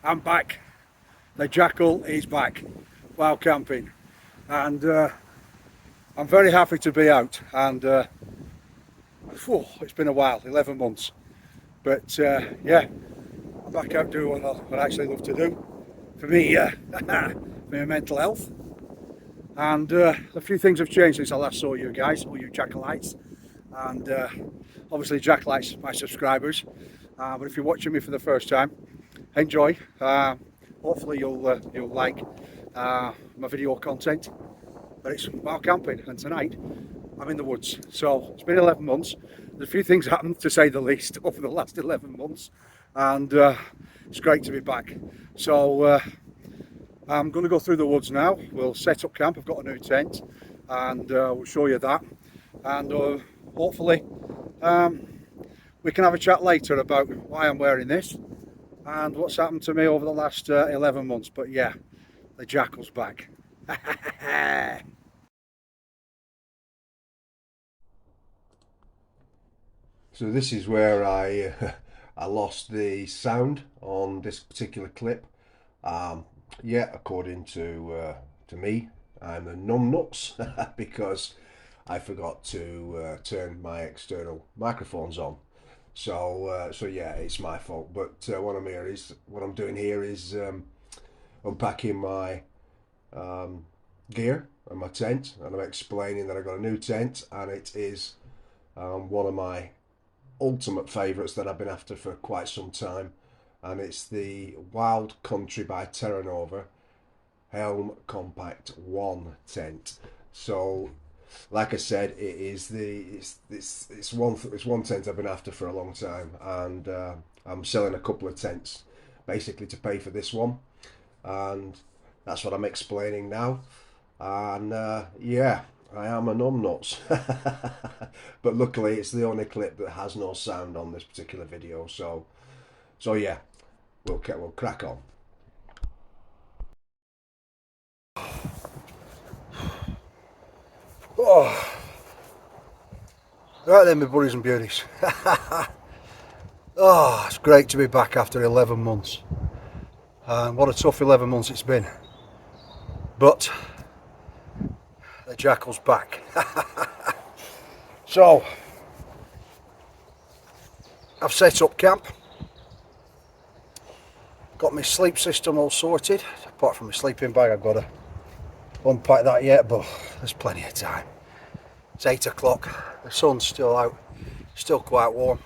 I'm back. The Jackal is back, wild camping, and I'm very happy to be out. And it's been a while, 11 months, but yeah, I'm back out doing what I actually love to do. For me, for my mental health, and a few things have changed since I last saw you guys, all you Jackalites, and obviously Jackalites, my subscribers. But if you're watching me for the first time, enjoy. Hopefully you'll like my video content. But it's wild camping, and tonight I'm in the woods. So it's been 11 months. There's a few things happened, to say the least, over the last 11 months, and it's great to be back. So I'm going to go through the woods now. We'll set up camp. I've got a new tent, and we'll show you that. And hopefully we can have a chat later about why I'm wearing this and what's happened to me over the last 11 months. But yeah, the Jackal's back. So this is where I I lost the sound on this particular clip. Yeah, according to me, I'm a numbnuts because I forgot to turn my external microphones on. So yeah, it's my fault. But what I'm doing here is unpacking my gear and my tent, and I'm explaining that I got a new tent, and it is one of my ultimate favourites that I've been after for quite some time, and it's the Wild Country by Terra Nova Helm Compact 1 tent. So like I said, it's one tent I've been after for a long time, and I'm selling a couple of tents basically to pay for this one, and that's what I'm explaining now. And yeah, I am a numbnuts. But luckily it's the only clip that has no sound on this particular video, so yeah, we'll crack on. Oh, right then, my buddies and beauties. Oh, it's great to be back after 11 months. And what a tough 11 months it's been. But the Jackal's back. So I've set up camp. Got my sleep system all sorted. Apart from my sleeping bag, I've got to unpack that yet, but there's plenty of time. It's 8 o'clock. The sun's still out, still quite warm,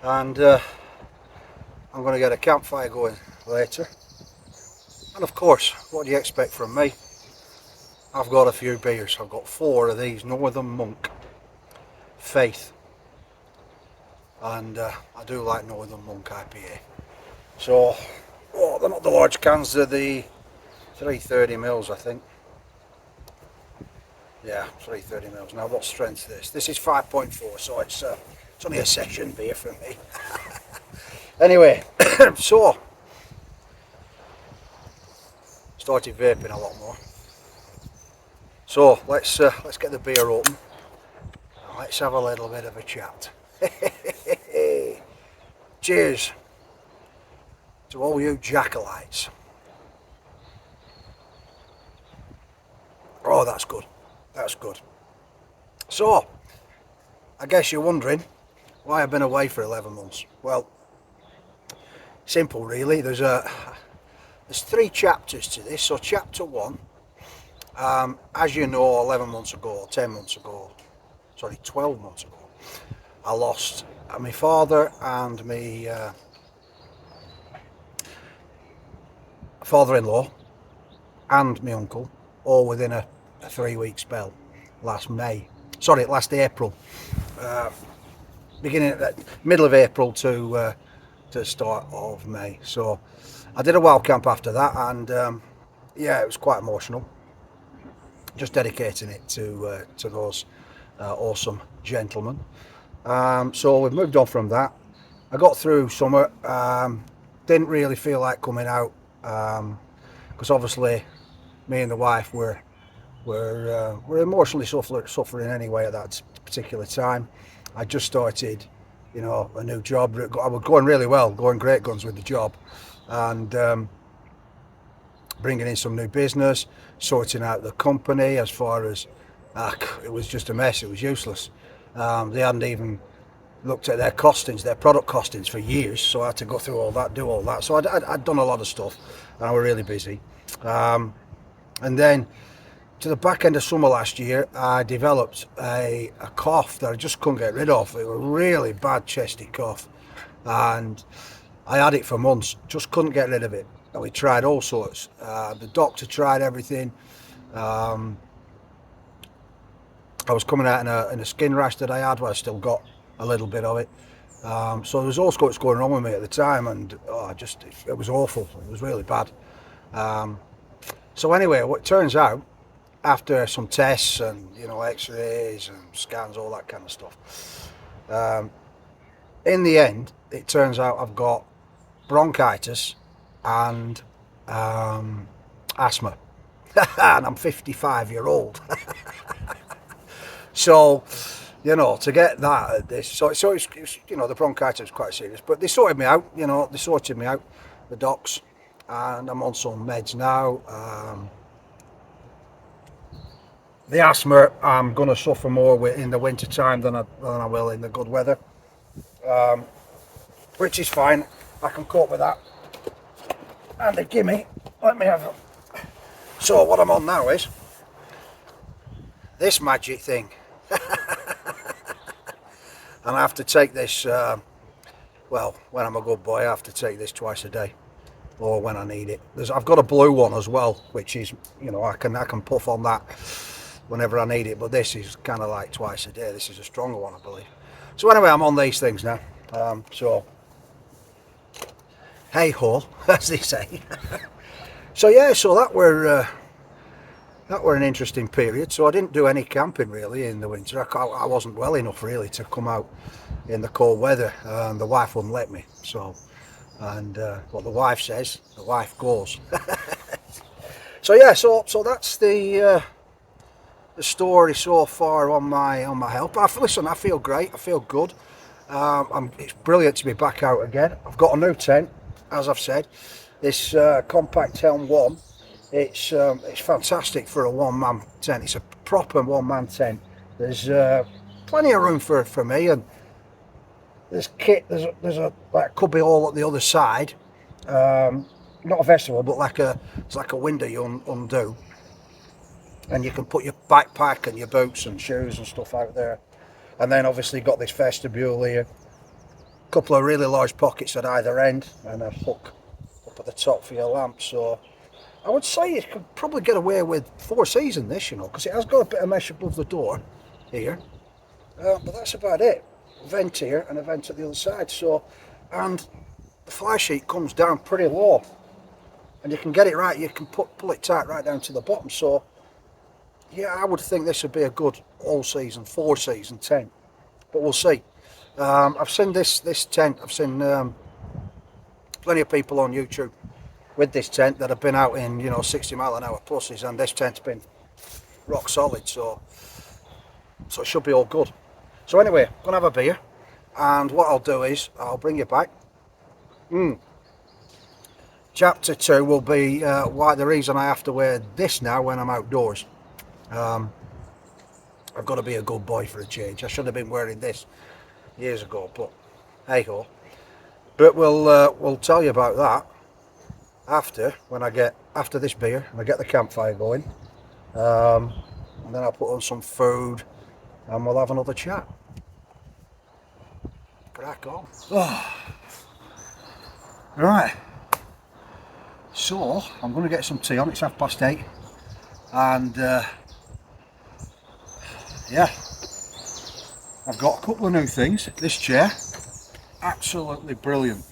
and I'm going to get a campfire going later. And of course, what do you expect from me? I've got a few beers. I've got 4 of these Northern Monk Faith, and I do like Northern Monk IPA. So, oh, they're not the large cans, they're the 330 mils, I think. Yeah, 330 mils. Now, what strength is this? This is 5.4, so it's only a session beer for me. Anyway, so started vaping a lot more. So let's get the beer open. Let's have a little bit of a chat. Cheers to all you Jackalites. Oh, that's good. That's good. So, I guess you're wondering why I've been away for 11 months. Well, simple really. There's 3 chapters to this. So chapter 1, as you know, 11 months ago, 10 months ago, sorry, 12 months ago, I lost my father and my father-in-law and my uncle, all within a 3-week spell last April, beginning at the middle of April to the start of May. So I did a wild camp after that, and yeah, it was quite emotional, just dedicating it to those awesome gentlemen. So we've moved on from that. I got through summer, didn't really feel like coming out, because obviously me and the wife were emotionally suffering anyway at that particular time. I just started you know, a new job. I was going really well, going great guns with the job, and bringing in some new business, sorting out the company as far as it was just a mess. It was useless. They hadn't even looked at their costings, their product costings for years, so I had to go through all that, do all that. So I'd done a lot of stuff, and I was really busy. And then to the back end of summer last year, I developed a cough that I just couldn't get rid of. It was a really bad chesty cough, and I had it for months, just couldn't get rid of it. And we tried all sorts. The doctor tried everything. I was coming out in a skin rash that I had, where I still got a little bit of it. So there was all sorts going on with me at the time, and it was awful. It was really bad. So anyway, what turns out, after some tests and, you know, x-rays and scans, all that kind of stuff, in the end, it turns out I've got bronchitis and asthma. And I'm 55-year-old. So, you know, to get that at this, so it's, you know, the bronchitis was quite serious, but they sorted me out, you know, the docs, and I'm on some meds now. The asthma, I'm going to suffer more with in the winter time than I will in the good weather, which is fine. I can cope with that. And a gimme, let me have a... So what I'm on now is this magic thing. And I have to take this, well, when I'm a good boy, I have to take this twice a day, or when I need it. I've got a blue one as well, which is, you know, I can puff on that whenever I need it, but this is kind of like twice a day. This is a stronger one, I believe. So anyway, I'm on these things now. So, hey ho, as they say. So yeah, so that were an interesting period. So I didn't do any camping really in the winter. I wasn't well enough really to come out in the cold weather, and the wife wouldn't let me. So, and what the wife says, the wife goes. So yeah, so that's the story so far on my health. But listen, I feel great. I feel good. It's brilliant to be back out again. I've got a new tent, as I've said. This Compact Helm 1. It's fantastic for a one-man tent. It's a proper one-man tent. There's plenty of room for me, and there's kit. There's a like cubby hole at the other side. Not a vestibule, but it's like a window you undo, and you can put your backpack and your boots and shoes and stuff out there. And then obviously got this vestibule here. A couple of really large pockets at either end, and a hook up at the top for your lamp. So I would say you could probably get away with 4 seasons this, you know, because it has got a bit of mesh above the door here. But that's about it. A vent here and a vent at the other side. So, and the fly sheet comes down pretty low, and you can get it right. You can pull it tight right down to the bottom. So, yeah, I would think this would be a good all-season, 4-season tent. But we'll see. I've seen this tent. I've seen plenty of people on YouTube with this tent that have been out in, you know, 60-mile-an-hour pluses, and this tent's been rock solid, so it should be all good. So anyway, I'm gonna have a beer, and what I'll do is I'll bring you back. Chapter 2 will be why the reason I have to wear this now when I'm outdoors. I've got to be a good boy for a change. I should have been wearing this years ago, but hey ho. But we'll tell you about that after this beer, and I get the campfire going, and then I'll put on some food, and we'll have another chat. Crack on. Right, so I'm going to get some tea on. It's 8:30, and yeah, I've got a couple of new things. This chair, absolutely brilliant.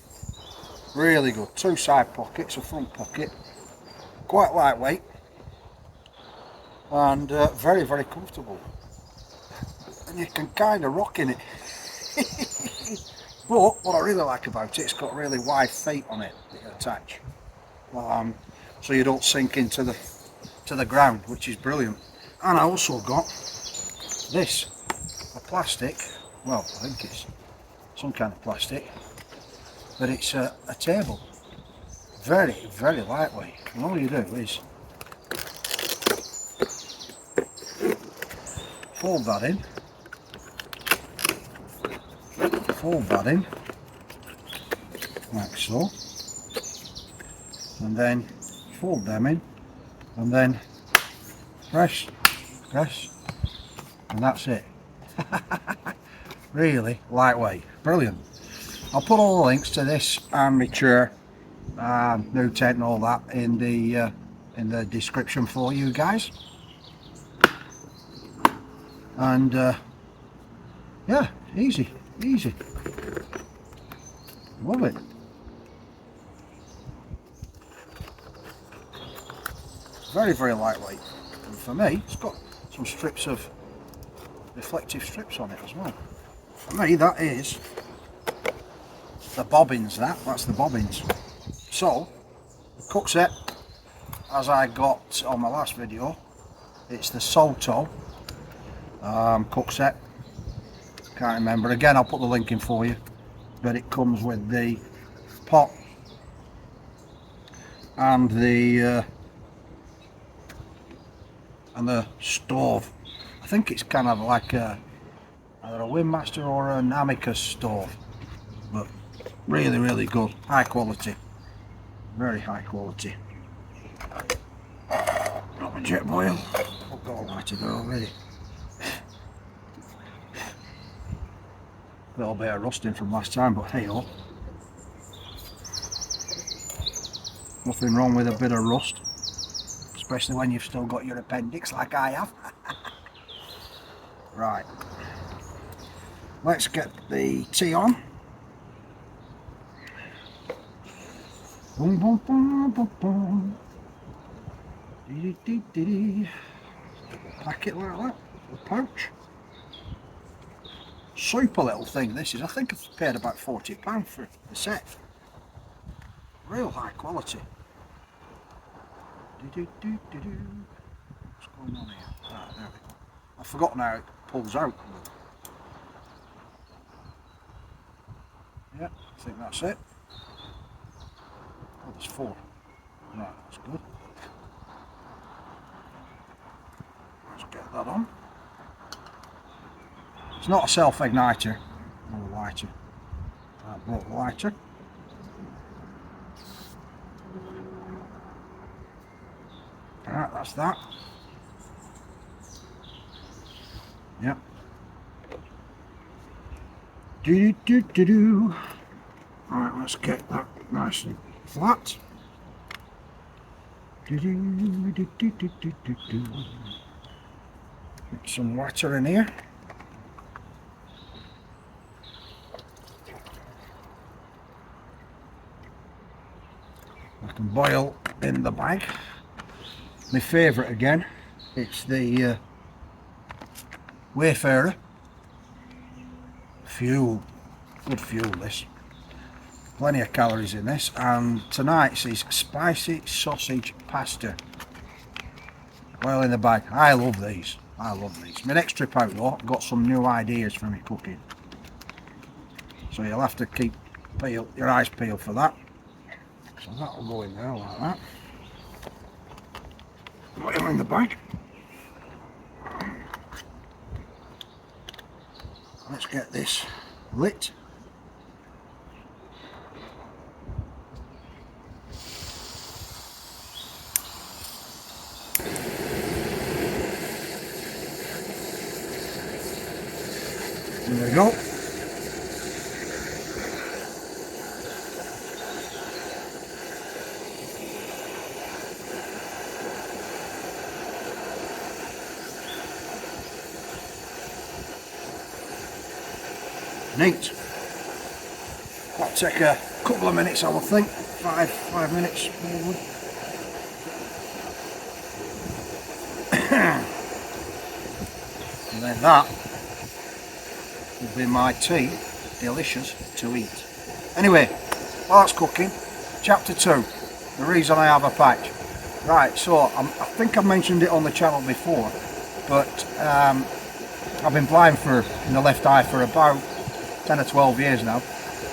Really good. 2 side pockets, a front pocket, quite lightweight, and very, very comfortable. And you can kind of rock in it. But what I really like about it, it's got really wide feet on it that you attach, so you don't sink into the ground, which is brilliant. And I also got this, a plastic. Well, I think it's some kind of plastic, but it's a table. Very, very lightweight. And all you do is fold that in, like so, and then fold them in, and then press, and that's it. Really lightweight, brilliant. I'll put all the links to this and my chair, new tent and all that in the description for you guys. And yeah, easy. Love it. Very, very lightweight. And for me, it's got some strips of reflective strips on it as well. For me, that is the bobbins. That's the bobbins. So, the cook set, as I got on my last video, it's the Soto cook set. Can't remember. Again, I'll put the link in for you. But it comes with the pot and the stove. I think it's kind of like either a Windmaster or an Amicus stove, but really, really good, high quality, very high quality. Got my jet boil. I've got all that to go already. A little bit of rusting from last time, but hey ho. Nothing wrong with a bit of rust, especially when you've still got your appendix like I have. Right, let's get the tea on. Boom, boom, boom, boom, boom. Dee, dee, dee, dee. Pack it like that, a pouch. Super little thing this is. I think I've paid about £40 for the set. Real high quality. What's going on here? Ah, there we go. I've forgotten how it pulls out. Yeah, I think that's it. Oh, there's 4. Right, that's good. Let's get that on. It's not a self-igniter, or a lighter. I brought the lighter. Alright, that's that. Yep. Do. Alright, let's get that nice and flat. Get some water in here. I can boil in the bag. My favourite again, it's the Wayfarer fuel. Good fuel this. Plenty of calories in this, and tonight's is spicy sausage pasta. Oil in the bag. I love these. My next trip out though, I've got some new ideas for me cooking. So you'll have to keep your eyes peeled for that. So that'll go in there like that. Oil in the bag. Let's get this lit. There we go. Neat. That'll take a couple of minutes, I would think. Five minutes probably. And then that will be my tea, delicious to eat. Anyway, while that's cooking, chapter 2, the reason I have a patch. Right, so I think I mentioned it on the channel before, but I've been blind in the left eye for about 10 or 12 years now.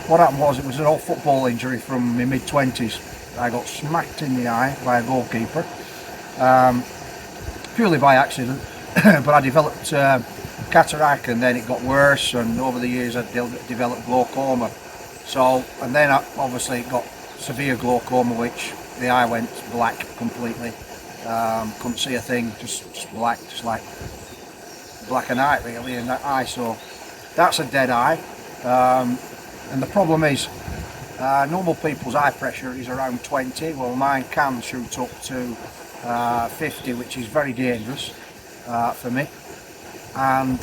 What happened was, it was an old football injury from my mid-20s. I got smacked in the eye by a goalkeeper, purely by accident. But I developed cataract, and then it got worse, and over the years I developed glaucoma. So, and then obviously it got severe glaucoma, which the eye went black completely. Couldn't see a thing, just black, just like black and night really in that eye. So that's a dead eye. And the problem is, normal people's eye pressure is around 20. Well, mine can shoot up to 50, which is very dangerous for me. And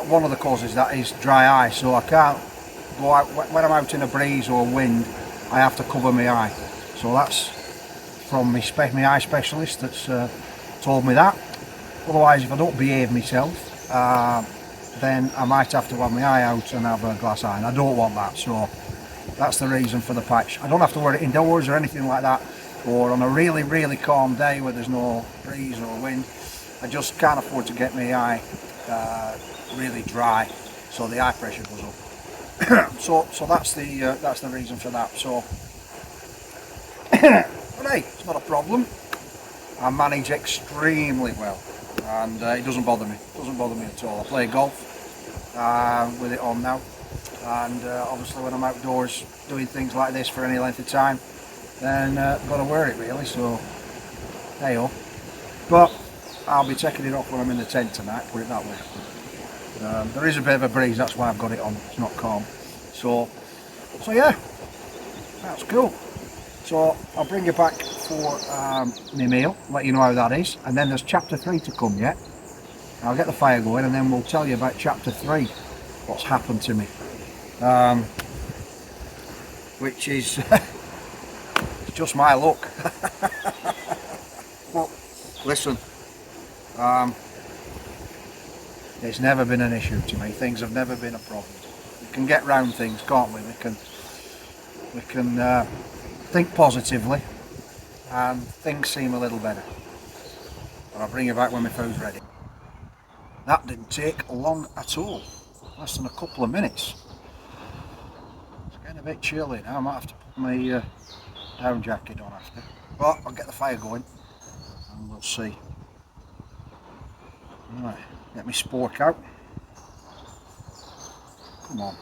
one of the causes of that is dry eye, so I can't go out when I'm out in a breeze or wind. I have to cover my eye. So that's from my eye specialist that's told me that. Otherwise, if I don't behave myself, then I might have to have my eye out and have a glass eye, and I don't want that. So that's the reason for the patch. I don't have to wear it indoors or anything like that, or on a really, really calm day where there's no breeze or wind. I just can't afford to get my eye really dry, so the eye pressure goes up. so that's the reason for that. So, but hey, it's not a problem. I manage extremely well, and it doesn't bother me. It doesn't bother me at all. I play golf with it on now, and obviously when I'm outdoors doing things like this for any length of time, then I've got to wear it really. So, hey-oh. But I'll be taking it off when I'm in the tent tonight, put it that way. There is a bit of a breeze, that's why I've got it on. It's not calm. So yeah, that's cool. So I'll bring you back for my meal, let you know how that is, and then there's chapter 3 to come yet. I'll get the fire going, and then we'll tell you about chapter 3, what's happened to me, which is just my luck. Well, listen, it's never been an issue to me. Things have never been a problem. We can get round things, can't we? We can think positively, and things seem a little better. But I'll bring you back when my food's ready. That didn't take long at all. Less than a couple of minutes. It's getting a bit chilly now. I might have to put my down jacket on after. But I'll get the fire going, and we'll see. Right, get my spork out. Come on.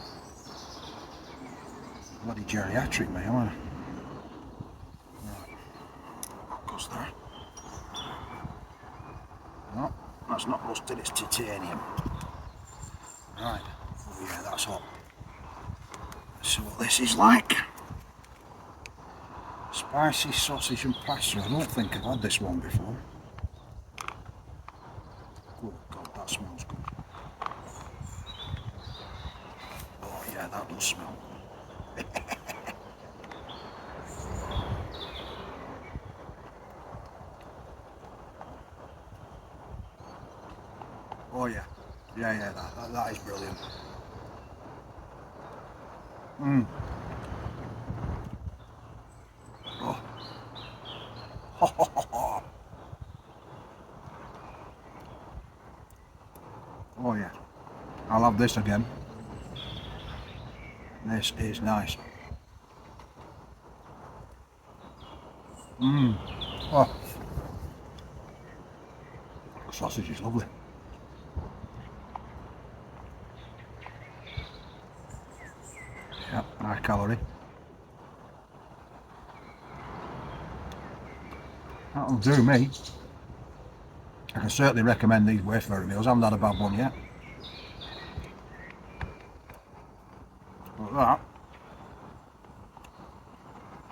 Bloody geriatric, mate, am I? Right. Focus there. No, that's not rusted, it's titanium. Right. Oh yeah, that's hot. Let's see what this is like. Spicy sausage and pasta. I don't think I've had this one before. Oh God, that smells good. Oh yeah, that does smell. Oh yeah, yeah, that is brilliant. Oh. Oh yeah, I'll have this again. This is nice. Oh, the sausage is lovely. Yeah, high calorie. That'll do me. I can certainly recommend these Wayfarer meals. I haven't had a bad one yet. But that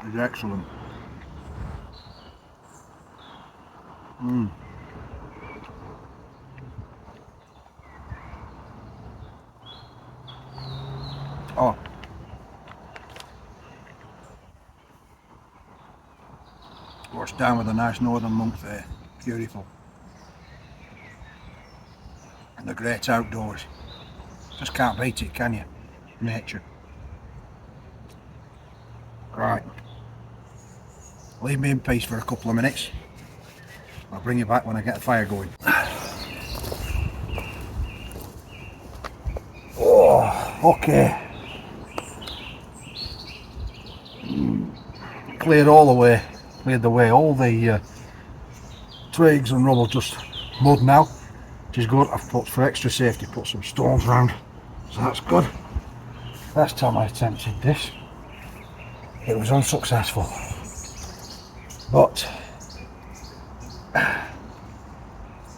is excellent. Oh. Washed down with a nice northern monk there. Beautiful. And the great outdoors. Just can't beat it, can you? Nature. Right. Leave me in peace for a couple of minutes. I'll bring you back when I get the fire going. Okay. Cleared all the way. Cleared the way. All the twigs and rubble, just mud now, which is good. I've put, for extra safety, put some stones around, so that's good. Last time I attempted this, it was unsuccessful. But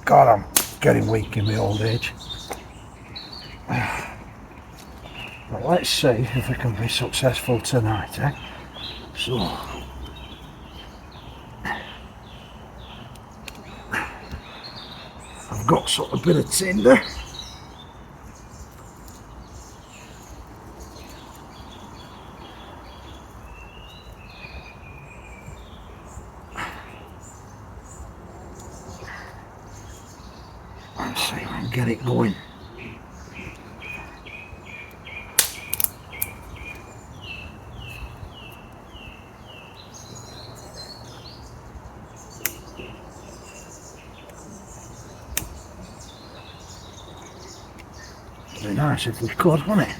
God, I'm getting weak in my old age. But let's see if we can be successful tonight, eh? So I've got sort of a bit of tinder. Let's see if I can get it going. It'd be nice if we could, wouldn't it?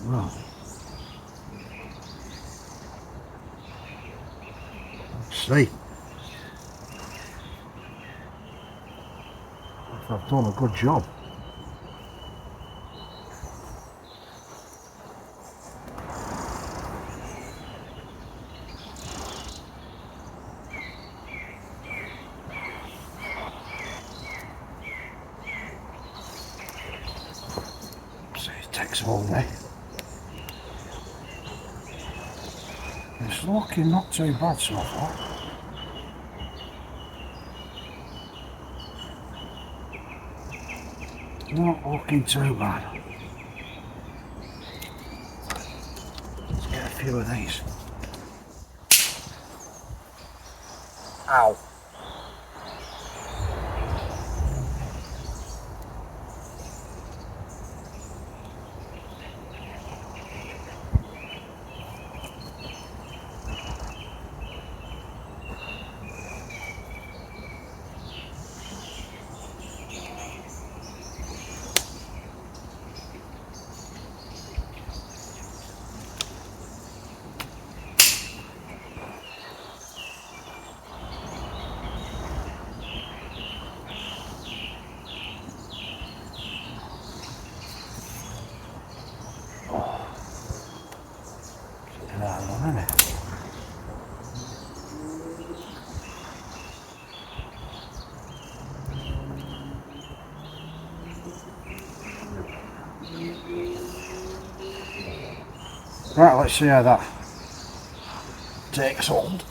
Well, let's see if I've done a good job. See, it takes all day. It's looking not too bad so far. Not looking too bad. Let's get a few of these. Ow. Right, let's see how that takes hold.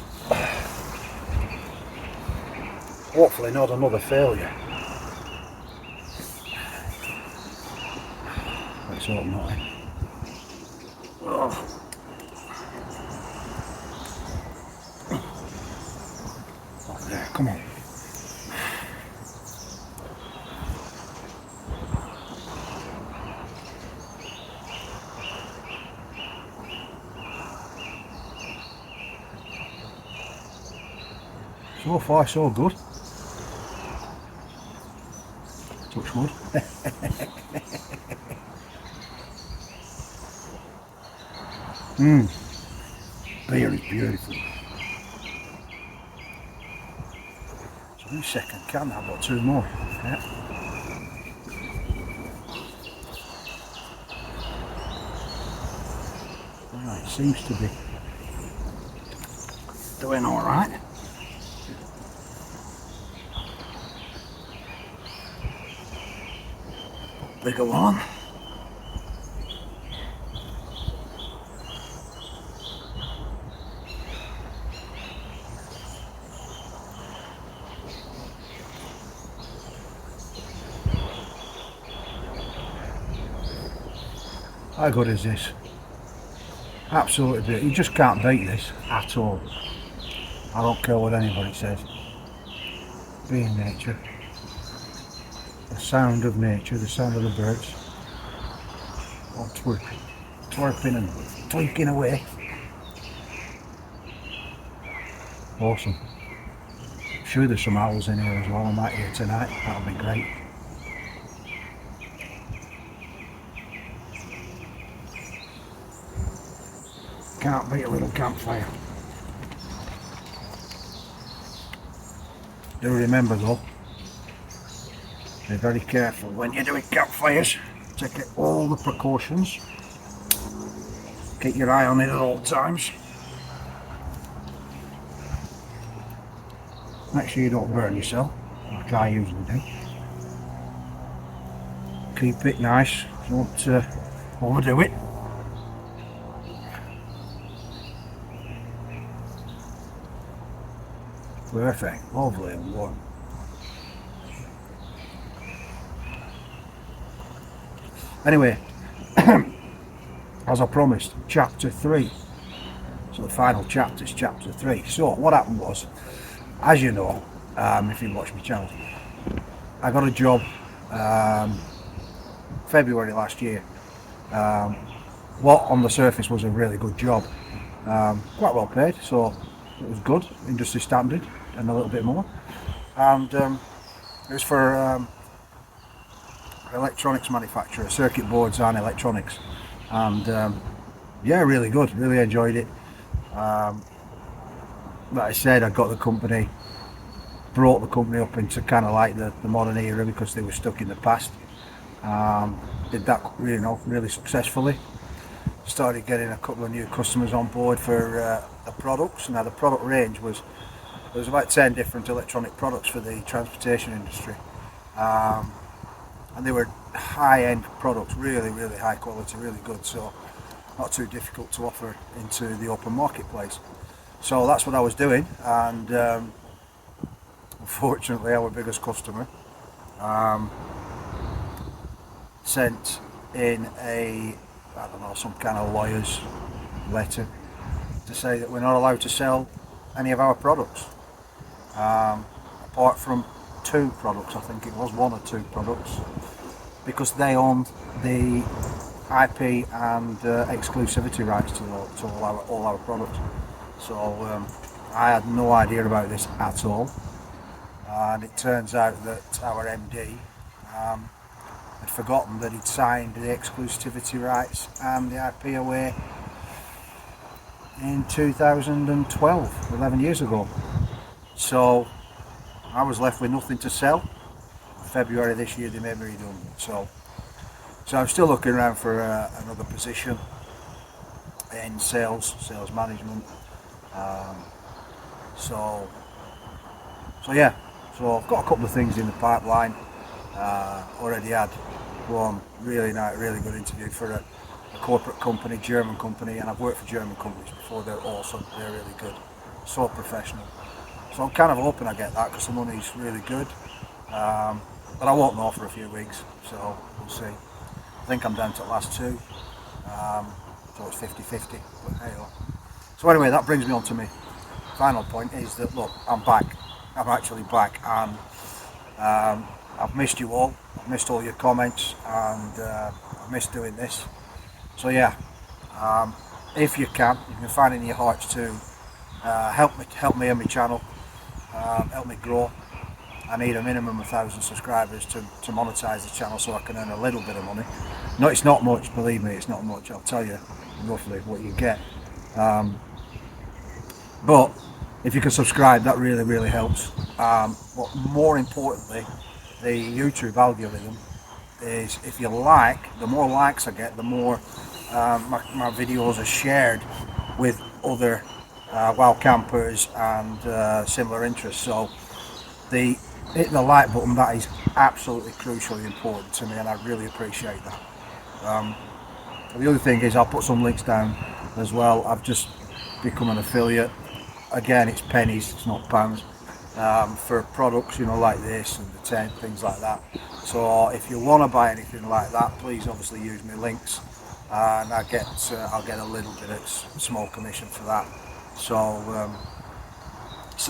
Hopefully not another failure. Let's hope not. Oh. Oh, there, come on. So far, so good. Touch wood. Beer is beautiful. So in a second can, I've got two more. Yeah. Right, seems to be doing alright. Bigger one. How good is this? Absolutely beautiful. You just can't beat this at all. I don't care what anybody says. Be in nature. the sound of nature, the sound of the birds, all twerping and tweaking away. Awesome. I'm sure there's some owls in here as well. I might hear tonight. That'll be great. Can't beat a little campfire. Do remember though, be very careful when you're doing campfires. Take all the precautions. Keep your eye on it at all times. Make sure you don't burn yourself, like I usually do. Keep it nice, don't overdo it. Perfect, lovely and warm. Anyway, as I promised, chapter 3. So the final chapter is chapter 3. So what happened was, as you know, if you watch my channel, I got a job February last year. What on the surface was a really good job, quite well paid, so it was good, industry standard and a little bit more. And it was for electronics manufacturer, circuit boards and electronics, and yeah, really good, really enjoyed it. Like I said, I got the company, brought the company up into kind of like the modern era because they were stuck in the past. Did that really successfully. Started getting a couple of new customers on board for the products. Now the product range was, there was about 10 different electronic products for the transportation industry, and they were high-end products, really high quality, really good, so not too difficult to offer into the open marketplace. So that's what I was doing, and unfortunately our biggest customer sent in some kind of lawyer's letter to say that we're not allowed to sell any of our products, apart from 2 products, I think it was 1 or 2 products, because they owned the IP and exclusivity rights to all our products. So I had no idea about this at all, and it turns out that our MD had forgotten that he'd signed the exclusivity rights and the IP away in 2012, 11 years ago. So I was left with nothing to sell. In February this year they made me redundant. So I'm still looking around for another position in sales management. So yeah, so I've got a couple of things in the pipeline. Already had one really good interview for a corporate company, German company, and I've worked for German companies before. They're awesome, they're really good, so professional. So I'm kind of hoping I get that because the money's really good, but I won't know for a few weeks, so we'll see. I think I'm down to the last 2, so it's 50-50, but hey oh. So anyway, that brings me on to my final point, is that look, I'm back. I'm actually back, and I've missed you all. I've missed all your comments, and I've missed doing this. So yeah, if you can find it in your hearts to help me on my channel, help me grow. I need a minimum of 1,000 subscribers to monetize the channel so I can earn a little bit of money. No, it's not much, believe me, it's not much. I'll tell you roughly what you get. But if you can subscribe, that really helps. But more importantly, the YouTube algorithm is, if you like, the more likes I get, the more my videos are shared with other wild campers and similar interests. So hitting the like button, that is absolutely crucially important to me, and I really appreciate that. The other thing is, I'll put some links down as well. I've just become an affiliate. Again, it's pennies, it's not pounds, for products, like this and the tent, things like that. So if you want to buy anything like that, please obviously use my links, and I'll get a little bit of small commission for that. So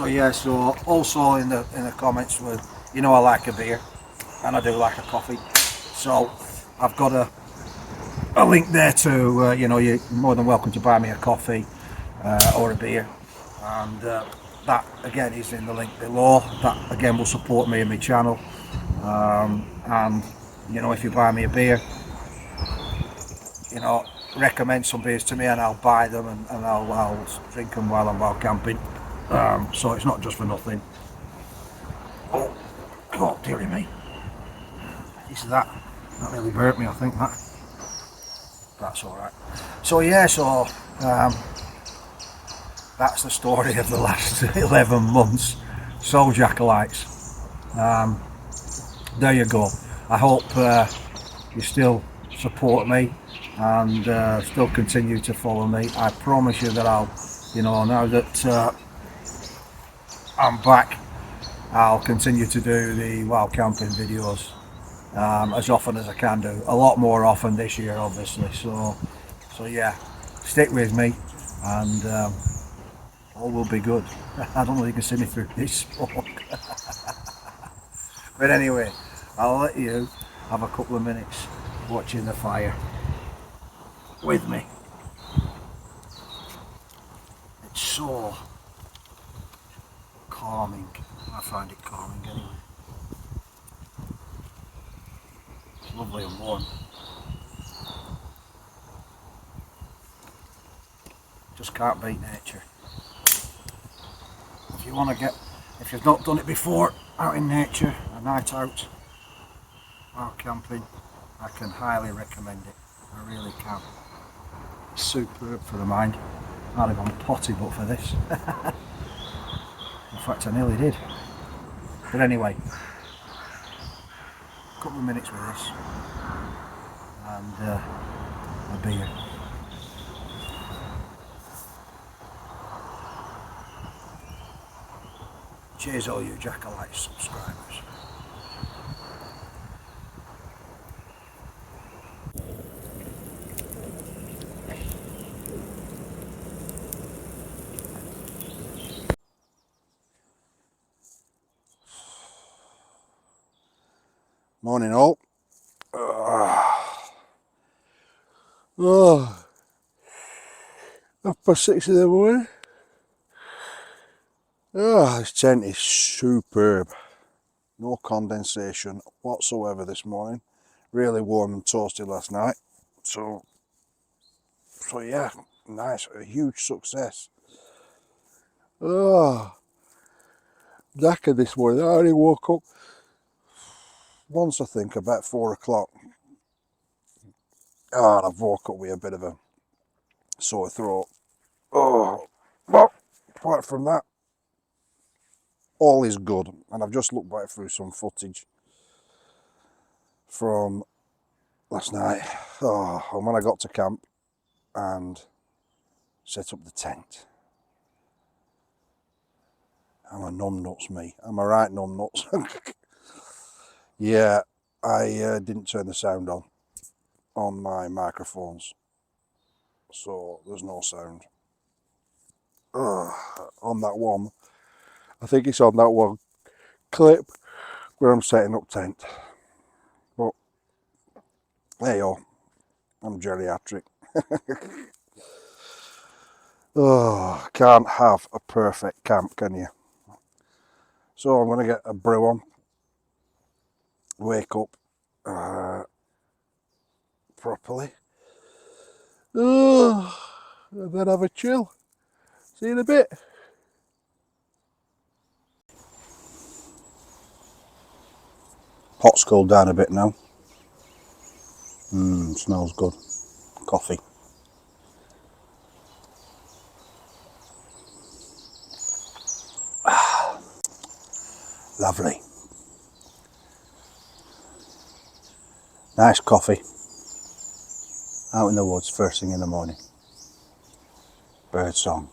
yeah. So also in the comments, I like a beer. and I do like a coffee. So I've got a link there to, you know, you're more than welcome to buy me a coffee or a beer. And that again is in the link below. That again will support me and my channel. And you know, if you buy me a beer, you know, recommend some beers to me and I'll buy them and I'll drink them while I'm wild camping. So it's not just for nothing. Oh dearie me. That nearly burnt me, I think, that. That's alright. So yeah, so that's the story of the last 11 months. So Jackalites, there you go. I hope you still support me and still continue to follow me. I promise you that I'll, you know, now that I'm back, I'll continue to do the wild camping videos as often as I can do. A lot more often this year, obviously. So yeah, stick with me and all will be good. I don't know if you can see me through this smoke. But anyway, I'll let you have a couple of minutes watching the fire with me. It's so calming. I find it calming anyway. It's lovely and warm. Just can't beat nature. If you want to get, if you've not done it before, out in nature, a night out, out camping, I can highly recommend it. I really can. It's superb for the mind. I'd have gone potty but for this. In fact, I nearly did. But anyway, a couple of minutes with this and a beer. Cheers all you Jackalites subscribers. Morning all. Oh, 6:30 in the morning. Oh, this tent is superb. No condensation whatsoever this morning. Really warm and toasty last night. So yeah, nice, a huge success. Oh, knackered this morning. I only woke up once, I think, about 4 o'clock. Oh, and I've woke up with a bit of a sore throat. Oh, but apart from that, all is good. And I've just looked back through some footage from last night. Oh, and when I got to camp and set up the tent, I'm a numbnuts, me. I'm a right numbnuts. Yeah, I didn't turn the sound on my microphones, so there's no sound. On that one, I think it's on that one clip where I'm setting up tent. But there you go, I'm geriatric. Oh, can't have a perfect camp, can you? So I'm going to get a brew on, wake up properly, and then have a chill. See you in a bit. Pot's cooled down a bit now. Smells good. Coffee. Lovely. Nice coffee. Out in the woods first thing in the morning. Bird song.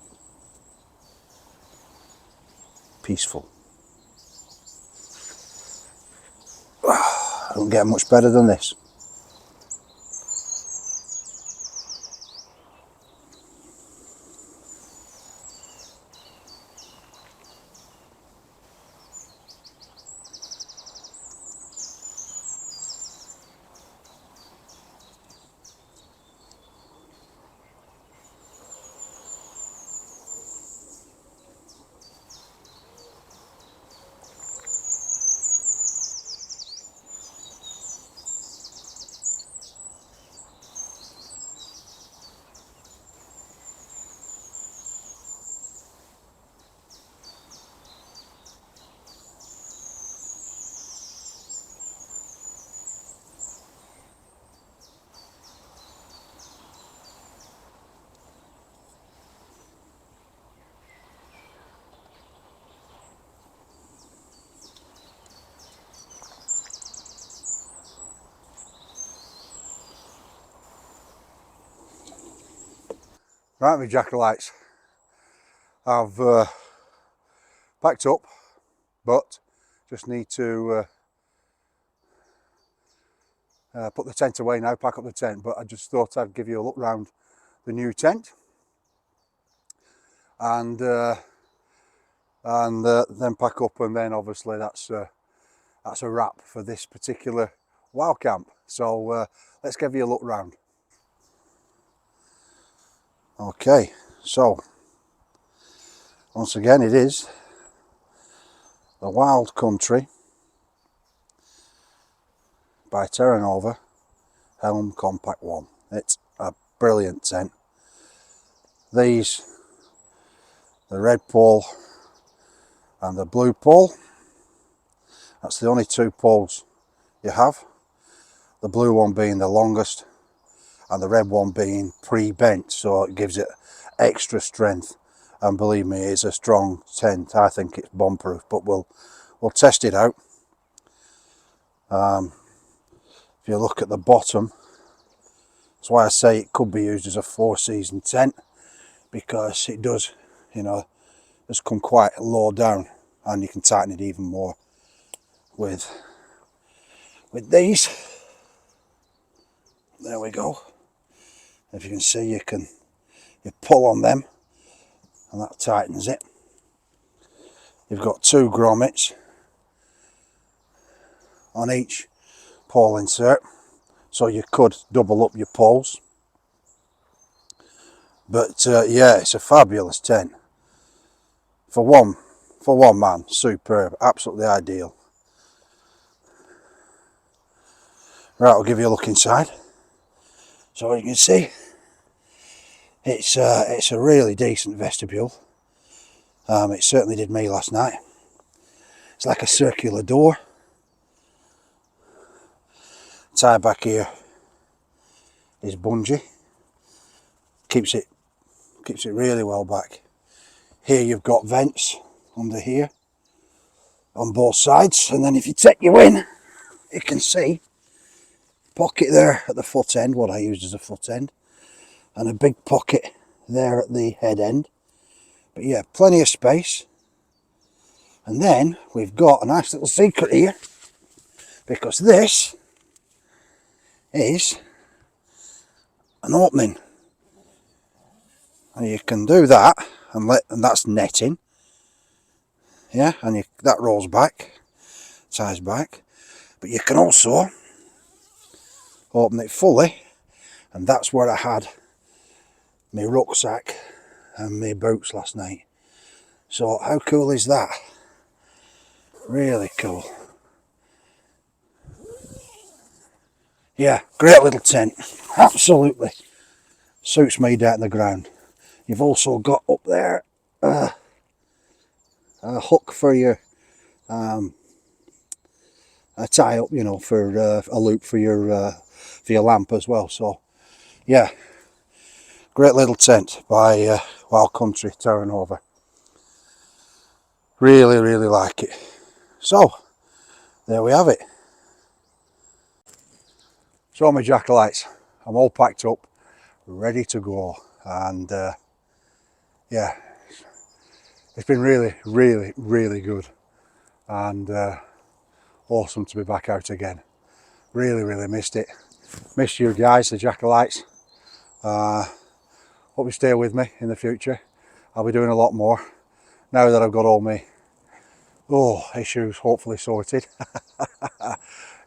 Peaceful. Don't get much better than this. Right, my Jackalites, I've packed up, but just need to put the tent away now, pack up the tent. But I just thought I'd give you a look round the new tent, and then pack up, and then obviously that's a wrap for this particular wild camp. So let's give you a look round. Okay, so once again, it is the Wild Country by Terra Nova Helm Compact 1. It's a brilliant tent. These, the red pole and the blue pole, that's the only two poles you have. The blue one being the longest and the red one being pre-bent, so it gives it extra strength. And believe me, it's a strong tent. I think it's bomb-proof, but we'll test it out. If you look at the bottom, that's why I say it could be used as a 4-season tent, because it does, you know, just come quite low down, and you can tighten it even more with these. There we go. If you can see, you pull on them and that tightens it. You've got 2 grommets on each pole insert, so you could double up your poles. But yeah, it's a fabulous tent for one man. Superb, absolutely ideal. Right, I'll give you a look inside. So you can see, it's a really decent vestibule. It certainly did me last night. It's like a circular door. Tie back here is bungee. Keeps it really well back. Here you've got vents under here on both sides, and then if you take you in, you can see pocket there at the foot end, what I used as a foot end, and a big pocket there at the head end. But yeah, plenty of space. And then we've got a nice little secret here, because this is an opening, and you can do that, and that's netting. Yeah, and that rolls back, ties back, but you can also open it fully, and that's where I had my rucksack and my boots last night. So how cool is that? Really cool. Yeah, great little tent. Absolutely suits me down to the ground. You've also got up there a hook for your a tie up, you know, for a loop for your lamp as well. So yeah, great little tent by Wild Country Terra Nova. Really like it. So there we have it. So my Jackalites, I'm all packed up, ready to go, and yeah, it's been really good, and awesome to be back out again. Really missed it. Missed you guys, the Jackalites. Hope you stay with me in the future. I'll be doing a lot more now that I've got all my issues hopefully sorted.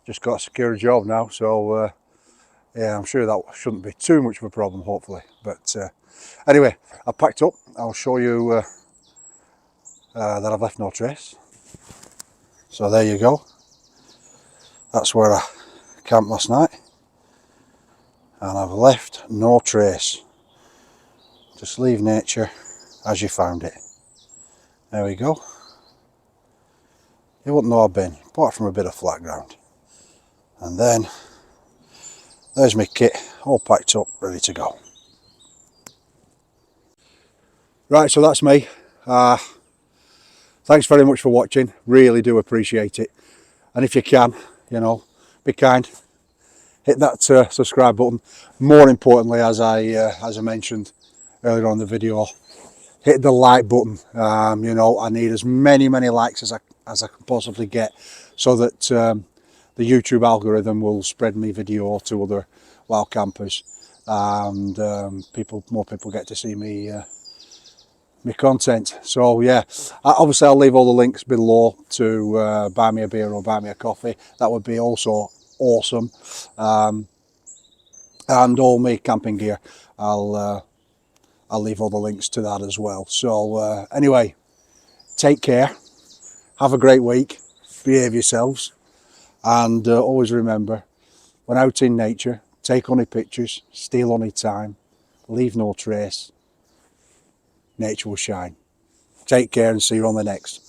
Just got a secure job now, so yeah, I'm sure that shouldn't be too much of a problem, hopefully. But anyway, I've packed up. I'll show you that I've left no trace. So there you go. That's where I camped last night, and I've left no trace. Just leave nature as you found it. There we go. You wouldn't know I've been, apart from a bit of flat ground. And then there's my kit, all packed up, ready to go. Right, so that's me. Thanks very much for watching. Really do appreciate it. And if you can, you know, be kind. Hit that subscribe button. More importantly, as I mentioned, earlier on in the video, hit the like button. You know, I need as many likes as I can possibly get, so that the YouTube algorithm will spread my video to other wild campers, and more people get to see me my content. So yeah, obviously I'll leave all the links below to buy me a beer or buy me a coffee. That would be also awesome. And all my camping gear, I'll leave all the links to that as well. So anyway, take care, have a great week, behave yourselves, and always remember, when out in nature, take only pictures, steal only time, leave no trace, nature will shine. Take care and see you on the next.